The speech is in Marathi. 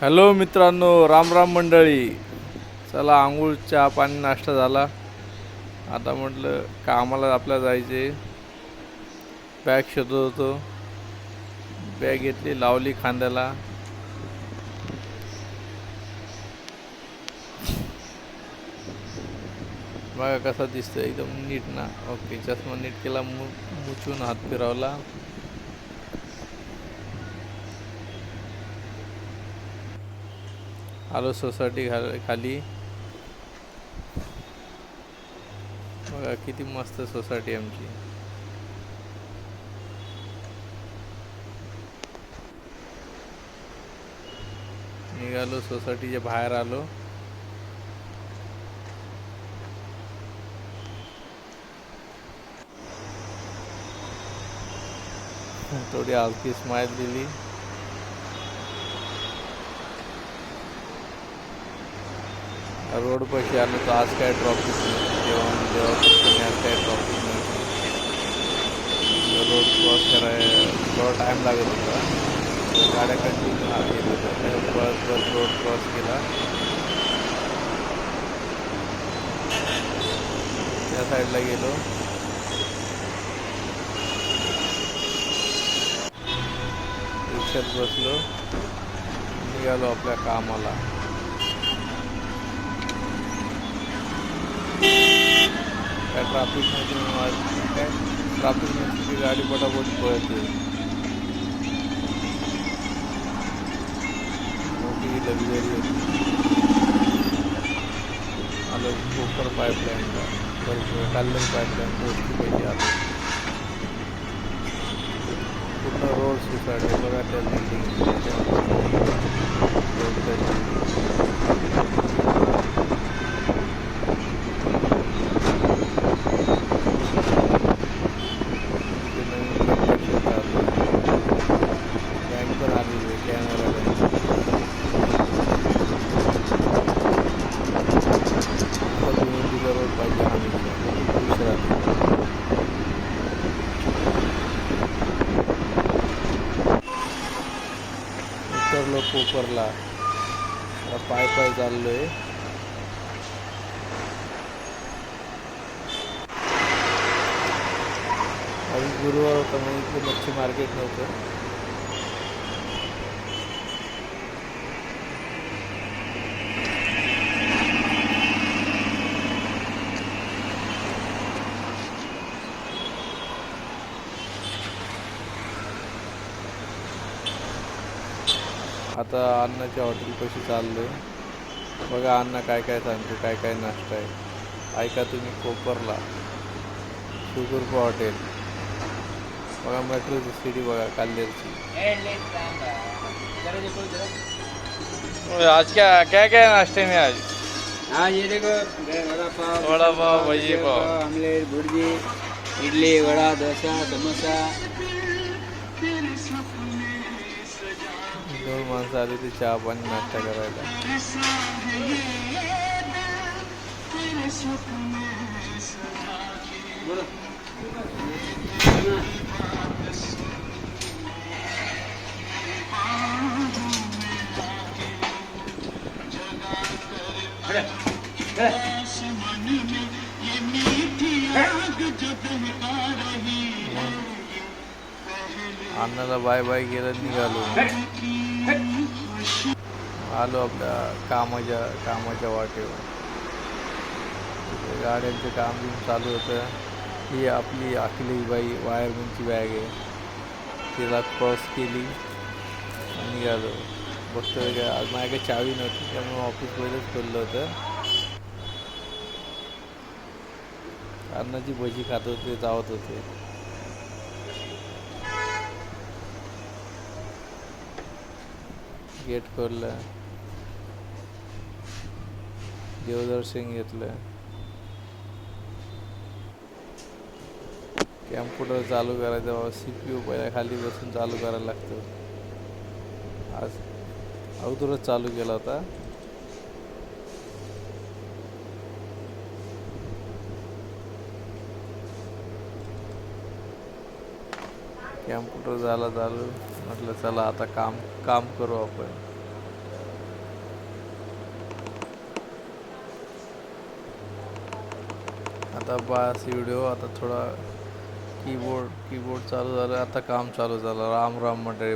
हॅलो मित्रांनो, राम राम मंडळी. चला, आंघोळ चहा पाणी नाश्ता झाला. आता म्हटलं कामाला आपल्याला जायचे. बॅग शोधत होतो, बॅग घेतली, लावली खांद्याला. बघा कसा दिसतोय, एकदम नीट ना. ओके, चष्मा नीट केला, मुचून हात फिरवला. आलो सोसायटी खाली. बघा किती मस्त सोसायटी आमची. निघालो, सोसायटीच्या बाहेर आलो. थोडी हलकी स्माईल दिली. रोड पाशी आलो तर आज काय ट्रॉफिक नाही. जेव्हा आज काय ट्रॉफिक नाही. रोड क्रॉस करायला थोडा टाईम लागत होता. गाड्या कंटिन्यू येत होत्या. बस रोड क्रॉस केला. त्या साईडला गेलो. रिक्षात बसलो, निघालो आपल्या कामाला. काय ट्राफिकमध्ये काय ट्राफिकमध्ये गाडी पटापट पळते. मोठी लक्झरी होती. आलो कोपर पाईपलाईनला, बरोबर काल्लन पाईपलाईन पोचली पाहिजे. आलो पूर्ण रोड सोसायटी. बघा त्या बिल्डिंग रोड नवीन कन्स्ट्रक्शन चालू आहे. बँक पण आलेली आहे, कॅनरा बँक. असा भिवंडीचा रोड पाहिजे हमेशा, खूप खुश राहते. उतरलो कोपरला, पाय चाललोय. आणि गुरुवार होता म्हणून इथे मच्छी मार्केट नव्हतं. आता अण्णाच्या हॉटेलपाशी चाललो आहे. बघा अण्णा काय काय सांगतो, काय काय नाश्ता आहे. ऐका तुम्ही कोपरला शिवकृपा हॉटेल. बघा मेट्रोची सिटी, बघा काल्लेरची. आज क्या क्या क्या नाश्ते में आज? हाँ ये देखो, वड़ा पाव, भजी पाव, आमलेट, भुर्जी, इडली, वड़ा, डोसा, समोसा. दोन माणसं आली ती चहा पाणी नाश्ता करायला. अण्णाला बाय बाय केलं, निघालो. आलो आपल्या कामाच्या वाटेवर. गाड्यांचं काम बिम चालू होतं. ही आपली अखिलेशबाई वायरमनची बॅग आहे. तिला क्रॉस केली आणि निघालो. बघतो का आज माझ्याकडे चावी नव्हती, त्यामुळे ऑफिस पहिलंच खोललं होतं. अण्णाची भजी खात होते, जावत होते. गेट खोललं, देवदर्शन घेतलं. कॅम्प्युटर चालू करायचा बाबा, CPU पहिल्या खाली बसून चालू करायला लागतं. आज अगोदरच चालू केला होता. कॅम्प्युटर झाला चालू. म्हटलं चला आता काम करू आपण. आता बस व्हिडिओ. आता थोडा कीबोर्ड चालू झालं. आता काम चालू झालं. राम राम मंडळी.